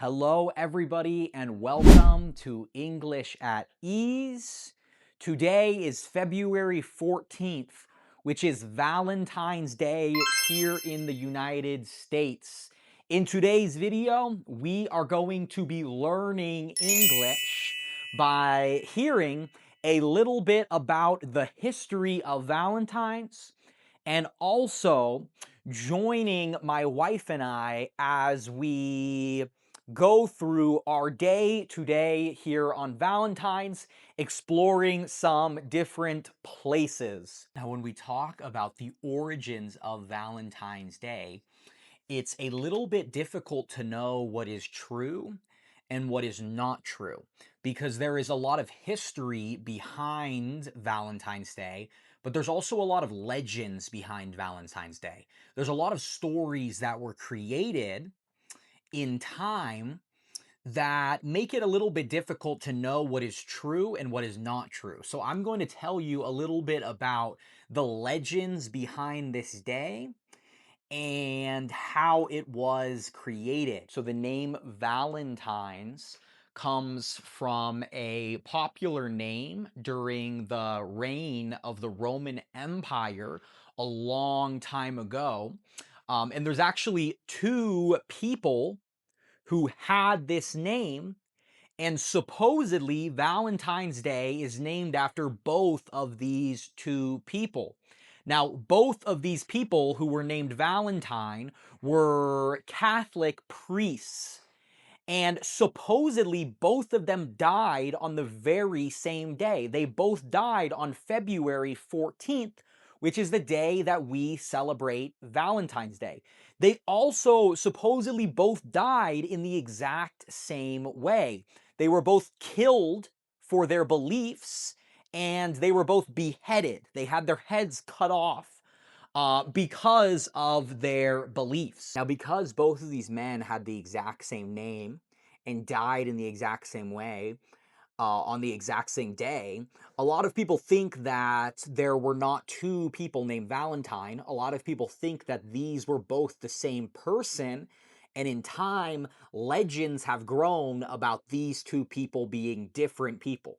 Hello, everybody, and welcome to English at Ease. Today is February 14th, which is Valentine's Day here in the United States. In today's video, we are going to be learning English by hearing a little bit about the history of Valentine's and also joining my wife and I as we go through our day today here on Valentine's, exploring some different places. Now, when we talk about the origins of Valentine's Day, it's a little bit difficult to know what is true and what is not true because there is a lot of history behind Valentine's Day, but there's also a lot of legends behind Valentine's Day. There's a lot of stories that were created in time that make it a little bit difficult to know what is true and what is not true. So I'm going to tell you a little bit about the legends behind this day and how it was created. So the name Valentine's comes from a popular name during the reign of the Roman Empire a long time ago. And there's actually two people who had this name, and supposedly Valentine's Day is named after both of these two people. Now, both of these people who were named Valentine were Catholic priests, and supposedly both of them died on the very same day. They both died on February 14th, which is the day that we celebrate Valentine's Day. They also supposedly both died in the exact same way. They were both killed for their beliefs, and they were both beheaded. They had their heads cut off because of their beliefs. Now, because both of these men had the exact same name and died in the exact same way on the exact same day, a lot of people think that there were not two people named Valentine. A lot of people think that these were both the same person. And in time, legends have grown about these two people being different people.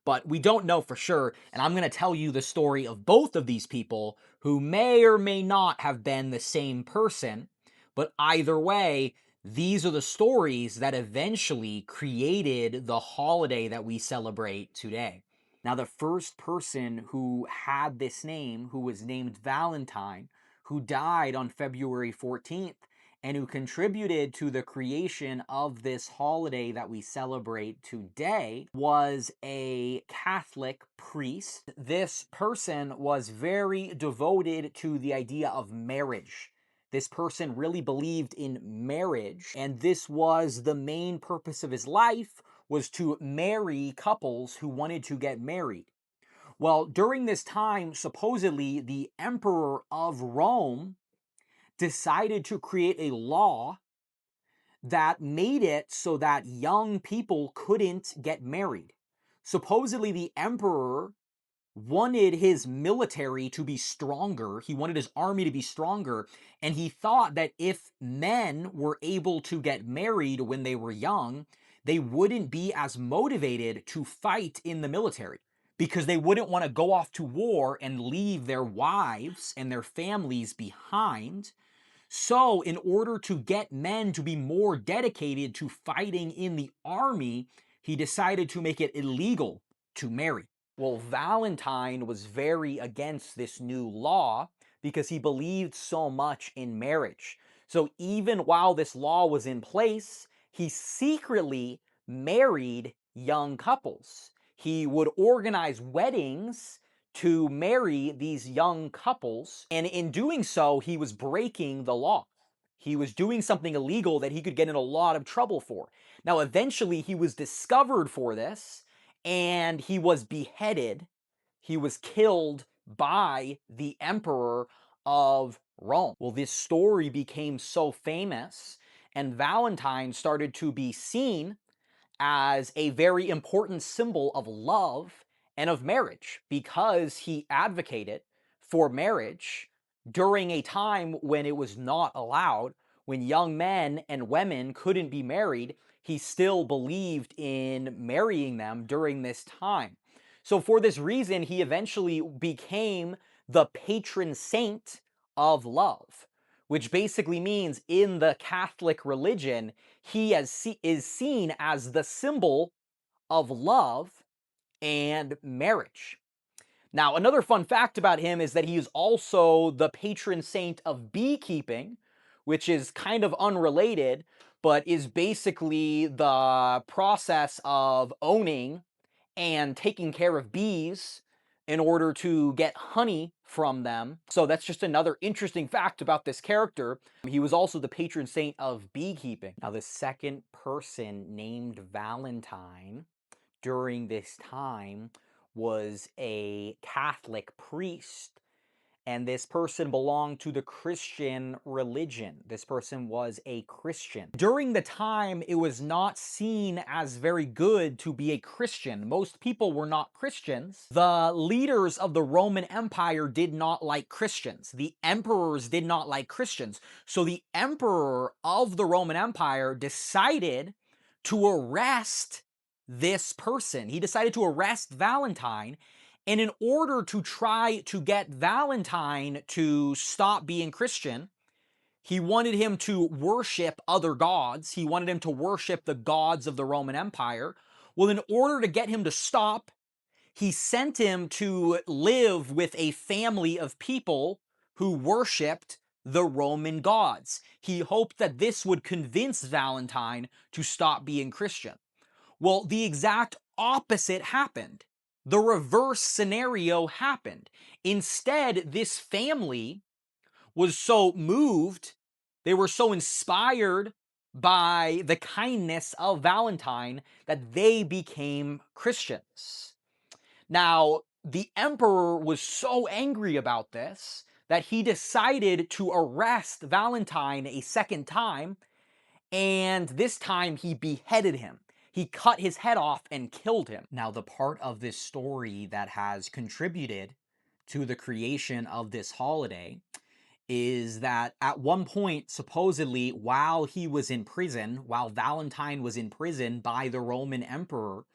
But we don't know for sure, and I'm going to tell you the story of both of these people who may or may not have been the same person, but either way, these are the stories that eventually created the holiday that we celebrate today. Now, the first person who had this name, who was named Valentine, who died on February 14th, and who contributed to the creation of this holiday that we celebrate today, was a Catholic priest. This person was very devoted to the idea of marriage. This person really believed in marriage, and this was the main purpose of his life, was to marry couples who wanted to get married. Well, during this time, supposedly the Emperor of Rome decided to create a law that made it so that young people couldn't get married. Supposedly, the emperor wanted his military to be stronger. He wanted his army to be stronger. And he thought that if men were able to get married when they were young, they wouldn't be as motivated to fight in the military because they wouldn't want to go off to war and leave their wives and their families behind. So, in order to get men to be more dedicated to fighting in the army, he decided to make it illegal to marry. Well, Valentine was very against this new law because he believed so much in marriage. So, even while this law was in place, he secretly married young couples. He would organize weddings to marry these young couples, and in doing so, he was breaking the law. He was doing something illegal that he could get in a lot of trouble for. Now, eventually, he was discovered for this, and he was beheaded. He was killed by the emperor of Rome. Well, this story became so famous, and Valentine started to be seen as a very important symbol of love and of marriage because he advocated for marriage during a time when it was not allowed, when young men and women couldn't be married, he still believed in marrying them during this time. So for this reason, he eventually became the patron saint of love, which basically means in the Catholic religion, he is seen as the symbol of love and marriage. Now, another fun fact about him is that he is also the patron saint of beekeeping, which is kind of unrelated, but is basically the process of owning and taking care of bees in order to get honey from them. So that's just another interesting fact about this character. He was also the patron saint of beekeeping. Now, the second person named Valentine during this time was a Catholic priest, and this person belonged to the Christian religion. This person was a Christian. During the time, it was not seen as very good to be a Christian. Most people were not Christians. The leaders of the Roman Empire did not like Christians. The emperors did not like Christians. So the emperor of the Roman Empire decided to arrest this person. He decided to arrest Valentine, and in order to try to get Valentine to stop being Christian, he wanted him to worship other gods. He wanted him to worship the gods of the Roman Empire. Well, in order to get him to stop, he sent him to live with a family of people who worshiped the Roman gods. He hoped that this would convince Valentine to stop being Christian. Well, the exact opposite happened. The reverse scenario happened. Instead, this family was so moved, they were so inspired by the kindness of Valentine that they became Christians. Now, the emperor was so angry about this that he decided to arrest Valentine a second time, and this time he beheaded him. He cut his head off and killed him. Now, the part of this story that has contributed to the creation of this holiday is that at one point, supposedly, while he was in prison, while Valentine was in prison by the Roman emperor,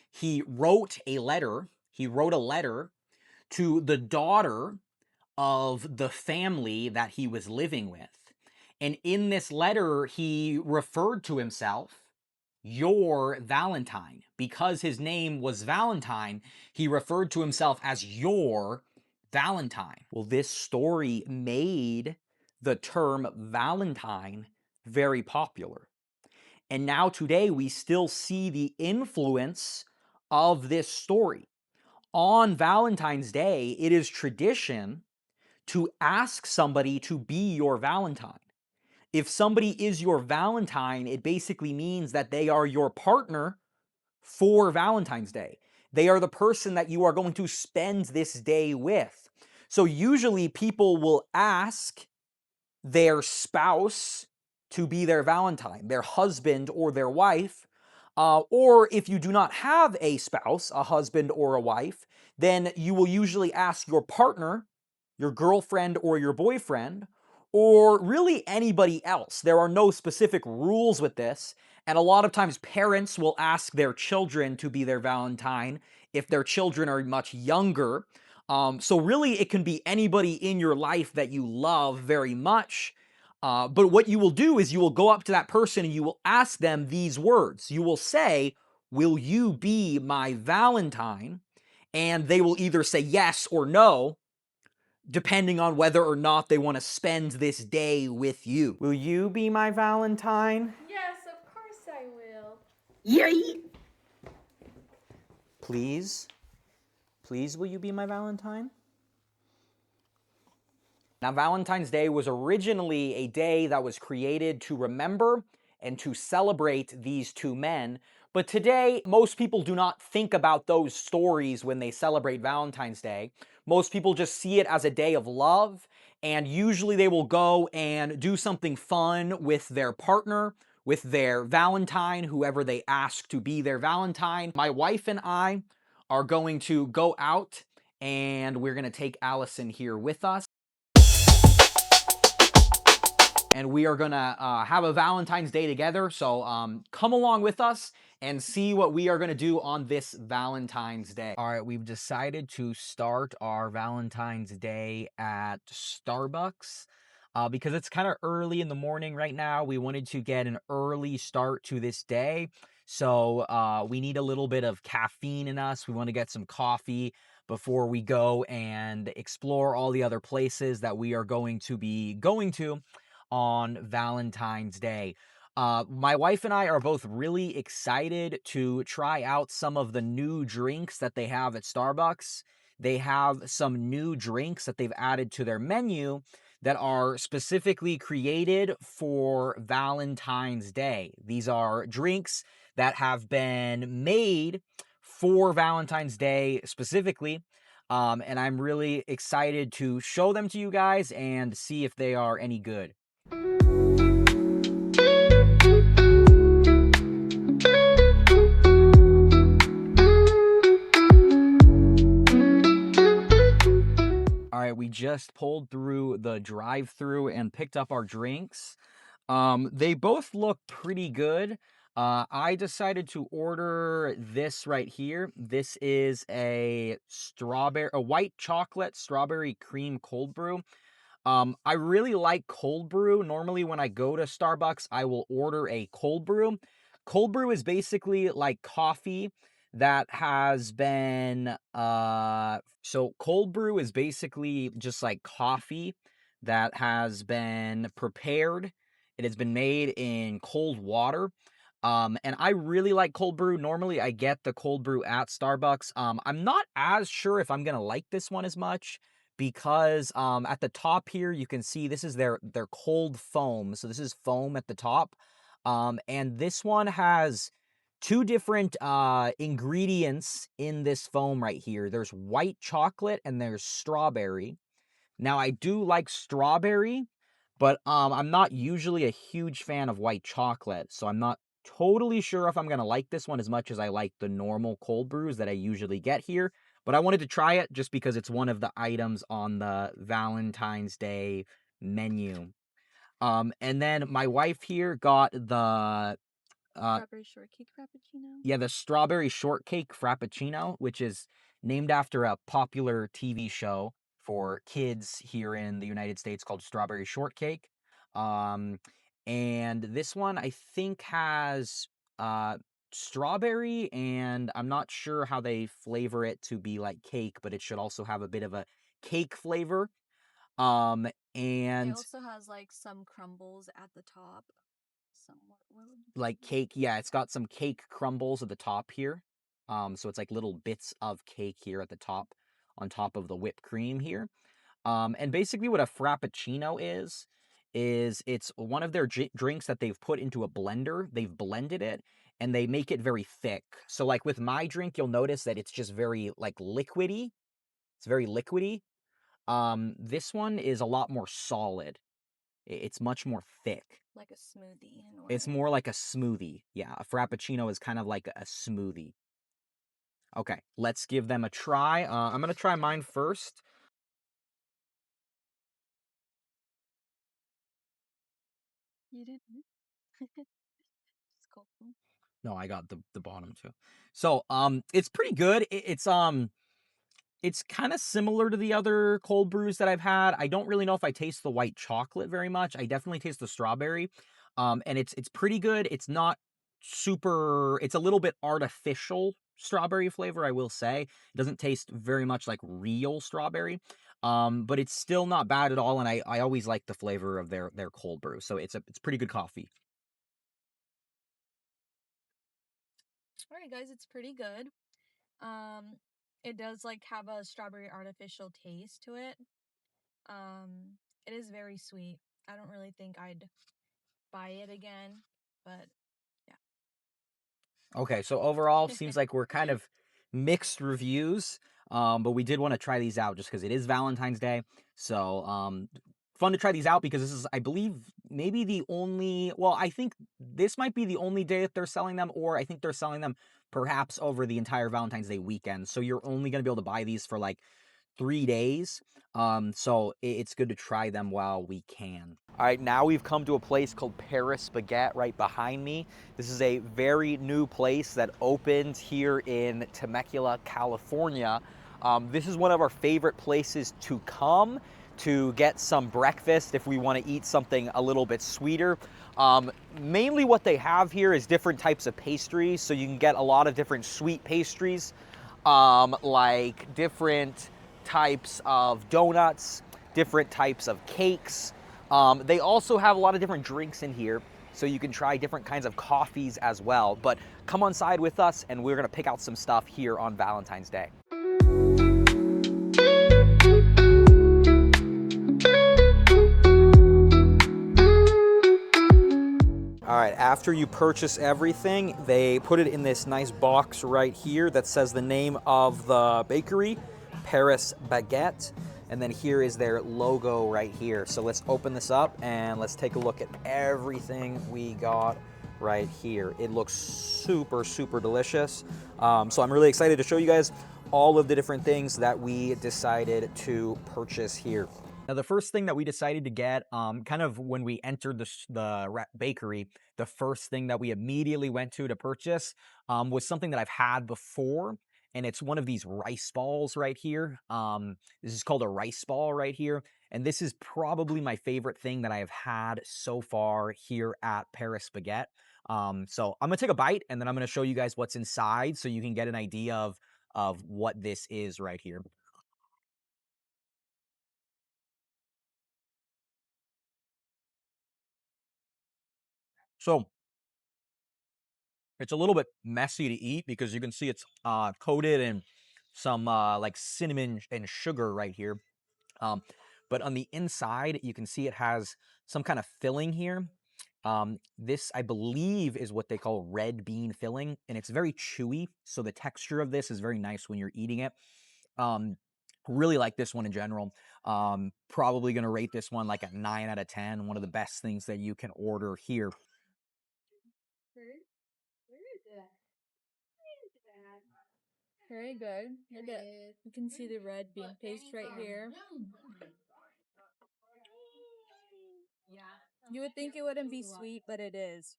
he wrote a letter to the daughter of the family that he was living with. And in this letter, he referred to himself, your Valentine. Because his name was Valentine, he referred to himself as your Valentine. Well, this story made the term Valentine very popular. And now today we still see the influence of this story. On Valentine's Day, it is tradition to ask somebody to be your Valentine. If somebody is your Valentine, it basically means that they are your partner for Valentine's Day. They are the person that you are going to spend this day with. So usually people will ask their spouse to be their Valentine, their husband or their wife. Or if you do not have a spouse, a husband or a wife, then you will usually ask your partner, your girlfriend or your boyfriend, or really anybody else. There are no specific rules with this, and a lot of times parents will ask their children to be their Valentine if their children are much younger. So really it can be anybody in your life that you love very much. But what you will do is you will go up to that person and you will ask them these words. You will say, "Will you be my Valentine?" And they will either say yes or no, depending on whether or not they want to spend this day with you. Will you be my Valentine? Yes, of course I will. Yay! Please? Please, will you be my Valentine? Now, Valentine's Day was originally a day that was created to remember and to celebrate these two men. But today, most people do not think about those stories when they celebrate Valentine's Day. Most people just see it as a day of love, and usually they will go and do something fun with their partner, with their Valentine, whoever they ask to be their Valentine. My wife and I are going to go out, and we're going to take Allison here with us. and we are gonna have a Valentine's Day together. So come along with us and see what we are gonna do on this Valentine's Day. All right, we've decided to start our Valentine's Day at Starbucks. Because it's kind of early in the morning right now. We wanted to get an early start to this day. So we need a little bit of caffeine in us. We want to get some coffee before we go and explore all the other places that we are going to be going to on Valentine's Day. My wife and I are both really excited to try out some of the new drinks that they have at Starbucks. They have some new drinks that they've added to their menu that are specifically created for Valentine's Day. These are drinks that have been made for Valentine's Day specifically. And I'm really excited to show them to you guys and see if they are any good. All right, we just pulled through the drive-through and picked up our drinks. They both look pretty good. I decided to order this right here. This is a white chocolate strawberry cream cold brew. I really like cold brew. Normally, when I go to Starbucks, I will order a cold brew. Cold brew is basically like coffee that has been so cold brew is basically just like coffee that has been prepared. It has been made in cold water. And I really like cold brew. Normally, I get the cold brew at Starbucks. I'm not as sure if I'm gonna like this one as much because at the top here you can see this is their cold foam. So this is foam at the top. And this one has two different ingredients in this foam right here. There's white chocolate and there's strawberry. Now I do like strawberry, but I'm not usually a huge fan of white chocolate, so I'm not totally sure if I'm gonna like this one as much as I like the normal cold brews that I usually get here. But I wanted to try it just because it's one of the items on the Valentine's Day menu. And then my wife here got the Strawberry shortcake frappuccino. yeah, the strawberry shortcake frappuccino, which is named after a popular TV show for kids here in the United States called Strawberry Shortcake. Um, and this one I think has uh strawberry, and I'm not sure how they flavor it to be like cake, but it should also have a bit of a cake flavor. Um, It and also has like some crumbles at the top. Somewhat. What would you like say? cake, yeah, it's got some cake crumbles at the top here. So it's like little bits of cake here at the top, on top of the whipped cream here. And basically what a frappuccino is it's one of their drinks that they've put into a blender. They've blended it and they make it very thick. So like with my drink, you'll notice that it's just very like liquidy. It's very liquidy. This one is a lot more solid. It's much more thick. Like a smoothie in a It's way. more like a smoothie. Yeah, a frappuccino is kind of like a smoothie. Okay, let's give them a try. I'm gonna try mine first. You didn't? Just cold. No, I got the bottom too. So, it's pretty good. It's kind of similar to the other cold brews that I've had. I don't really know if I taste the white chocolate very much. I definitely taste the strawberry. And it's pretty good. It's not super, it's a little bit artificial strawberry flavor, I will say. It doesn't taste very much like real strawberry. But it's still not bad at all, and I always like the flavor of their cold brew. So it's pretty good coffee. Alright guys, it's pretty good. Um it does like have a strawberry artificial taste to it. It is very sweet. I don't really think I'd buy it again, but Okay, so overall, seems like we're kind of mixed reviews. But we did want to try these out just because it is Valentine's Day. So, fun to try these out because this is, I believe, maybe the only, well, I think this might be the only day that they're selling them, or I think they're selling them perhaps over the entire Valentine's Day weekend. So you're only going to be able to buy these for like 3 days. So it's good to try them while we can. All right, now we've come to a place called Paris Baguette right behind me. This is a very new place that opened here in Temecula, California. This is one of our favorite places to come to get some breakfast if we want to eat something a little bit sweeter. Mainly what they have here is different types of pastries, so you can get a lot of different sweet pastries, like different types of donuts, different types of cakes. They also have a lot of different drinks in here, so you can try different kinds of coffees as well. But come on side with us, and we're gonna pick out some stuff here on Valentine's Day. All right, after you purchase everything, they put it in this nice box right here that says the name of the bakery, Paris Baguette. And then here is their logo right here. So let's open this up and let's take a look at everything we got right here. It looks super, super delicious. So I'm really excited to show you guys all of the different things that we decided to purchase here. Now, the first thing that we decided to get, kind of when we entered the bakery, the first thing that we immediately went to purchase was something that I've had before, and it's one of these rice balls right here. This is called a rice ball right here, and this is probably my favorite thing that I have had so far here at Paris Baguette. So I'm gonna take a bite, and then I'm gonna show you guys what's inside, so you can get an idea of what this is right here. So it's a little bit messy to eat because you can see it's coated in some like cinnamon and sugar right here. Um, but on the inside, you can see it has some kind of filling here. This, I believe, is what they call red bean filling, and it's very chewy. So the texture of this is very nice when you're eating it. Um, really like this one in general. Probably going to rate this one like a 9 out of 10. One of the best things that you can order here. Very good. You can see the red bean paste right here. You would think it wouldn't be sweet, but it is.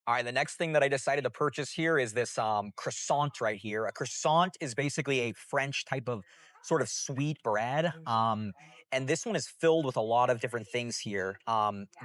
All right, the next thing that I decided to purchase here is this croissant right here. A croissant is basically a French type of sort of sweet bread. And this one is filled with a lot of different things here.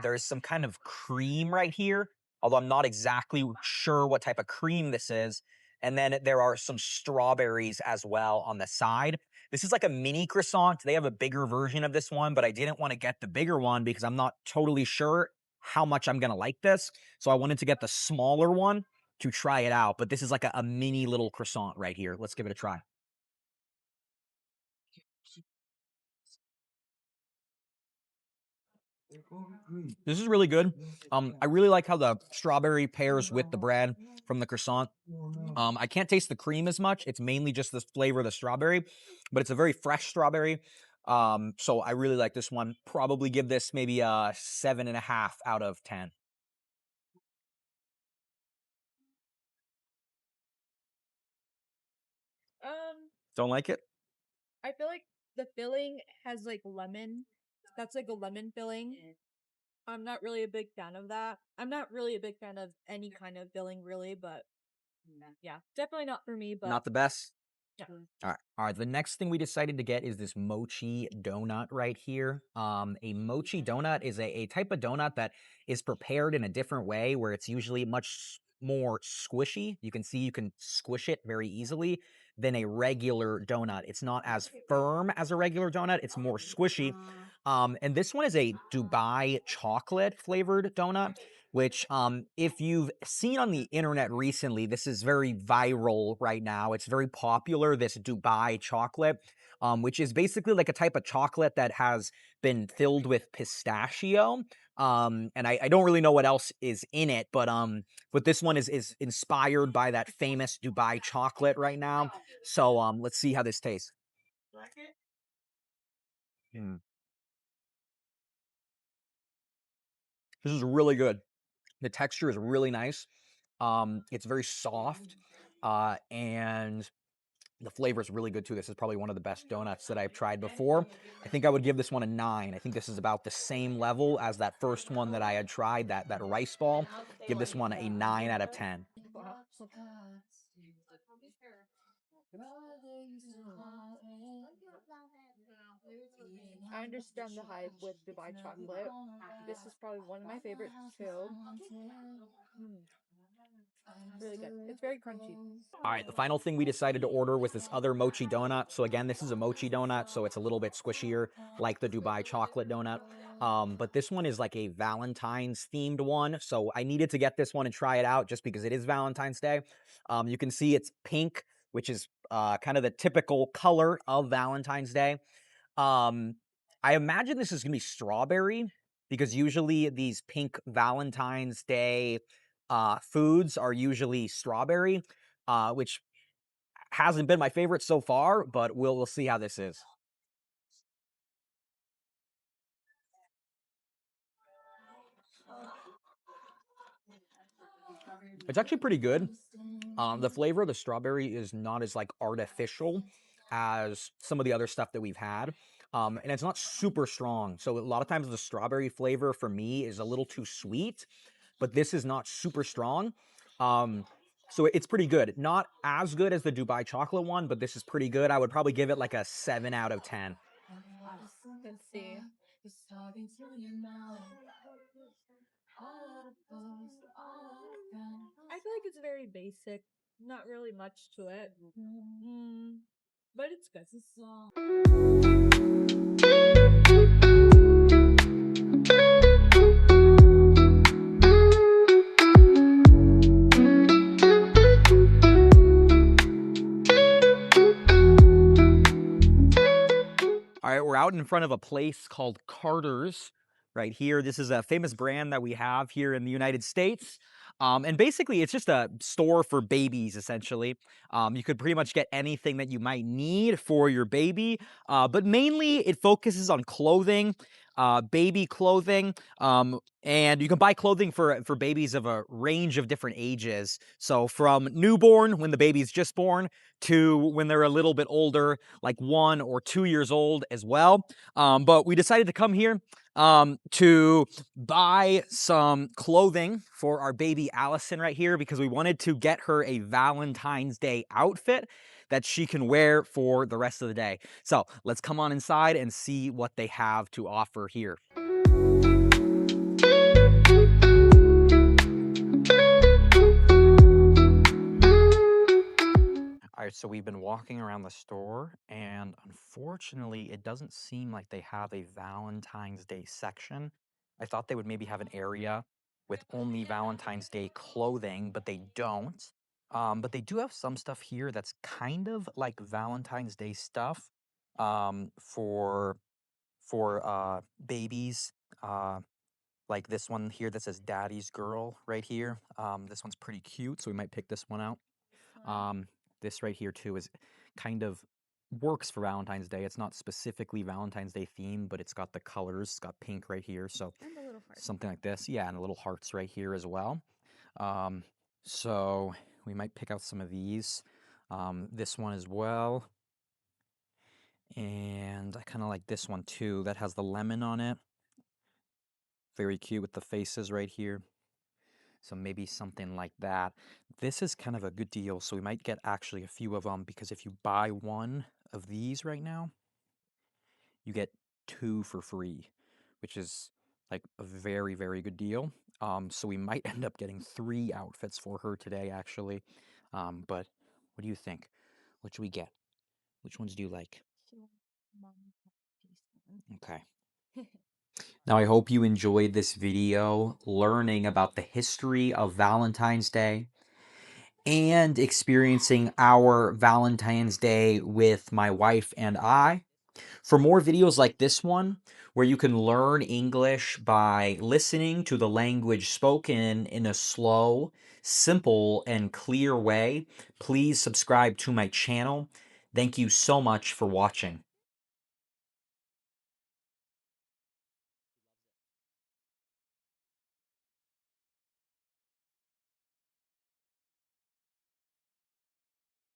There's some kind of cream right here, although I'm not exactly sure what type of cream this is. And then there are some strawberries as well on the side. This is like a mini croissant. They have a bigger version of this one, but I didn't want to get the bigger one because I'm not totally sure how much I'm gonna like this. So I wanted to get the smaller one to try it out. But this is like a mini little croissant right here. Let's give it a try. This is really good. I really like how the strawberry pairs with the bread from the croissant. I can't taste the cream as much. It's mainly just the flavor of the strawberry, but it's a very fresh strawberry. So I really like this one. Probably give this maybe a 7.5 out of 10. Um, Don't like it? I feel like the filling has like lemon. That's like a lemon filling. I'm not really a big fan of that. I'm not really a big fan of any kind of filling, really, but yeah, definitely not for me. But Not the best. yeah. All right. All right. The next thing we decided to get is this mochi donut right here. A mochi donut is a type of donut that is prepared in a different way where it's usually much more squishy. You can see you can squish it very easily than a regular donut. It's not as firm as a regular donut, it's more squishy. And this one is a Dubai chocolate flavored donut, which if you've seen on the internet recently, this is very viral right now. It's very popular, this Dubai chocolate, which is basically like a type of chocolate that has been filled with pistachio. And I don't really know what else is in it, but this one is inspired by that famous Dubai chocolate right now. So let's see how this tastes. Mm. This is really good. The texture is really nice. It's very soft, and The flavor is really good too. This is probably one of the best donuts that I've tried before. I think I would give this one a 9. I think this is about the same level as that first one that I had tried, that rice ball. Give this one a 9 out of 10. Wow. I understand the hype with Dubai chocolate. This is probably one of my favorites too. Mm, really good. It's very crunchy. All right, the final thing we decided to order was this other mochi donut. So again, this is a mochi donut, so it's a little bit squishier, like the Dubai chocolate donut. But this one is like a Valentine's themed one. So I needed to get this one and try it out just because it is Valentine's Day. You can see it's pink, which is kind of the typical color of Valentine's Day. Um, I imagine this is going to be strawberry because usually these pink Valentine's Day foods are usually strawberry, which hasn't been my favorite so far, but we'll see how this is. It's actually pretty good. The flavor of the strawberry is not as like artificial as some of the other stuff that we've had. And it's not super strong. So a lot of times the strawberry flavor for me is a little too sweet, but this is not super strong. So it's pretty good. Not as good as the Dubai chocolate one, but this is pretty good. I would probably give it like a 7 out of 10. Let's see. I feel like it's very basic. Not really much to it. Mm, but it's good. All right, we're out in front of a place called Carter's right here. This is a famous brand that we have here in the United States. And basically, it's just a store for babies, essentially. You could pretty much get anything that you might need for your baby, but mainly it focuses on clothing, baby clothing, and you can buy clothing for babies of a range of different ages. So from newborn, when the baby's just born, to when they're a little bit older, like 1 or 2 years old as well. But we decided to come here to buy some clothing for our baby Allison right here because we wanted to get her a Valentine's Day outfit that she can wear for the rest of the day. So let's come on inside and see what they have to offer here. All right, so we've been walking around the store, and unfortunately, it doesn't seem like they have a Valentine's Day section. I thought they would maybe have an area with only Valentine's Day clothing, but they don't. But they do have some stuff here that's kind of like Valentine's Day stuff for babies. Like this one here that says Daddy's Girl right here. This one's pretty cute, so we might pick this one out. Um, this right here too is kind of works for Valentine's Day. It's not specifically Valentine's Day themed, but it's got the colors. It's got pink right here, so And a little heart. something like this. Yeah, and the little hearts right here as well. Um, so we might pick out some of these. This one as well. And I kind of like this one too. That has the lemon on it. Very cute with the faces right here. So maybe something like that. This is kind of a good deal, so we might get actually a few of them because if you buy one of these right now, you get 2 for free, which is like a very, very good deal. So we might end up getting 3 outfits for her today, actually. But what do you think? What should we get? Which ones do you like? Okay. Now, I hope you enjoyed this video learning about the history of Valentine's Day and experiencing our Valentine's Day with my wife and I. For more videos like this one, where you can learn English by listening to the language spoken in a slow, simple, and clear way, please subscribe to my channel. Thank you so much for watching.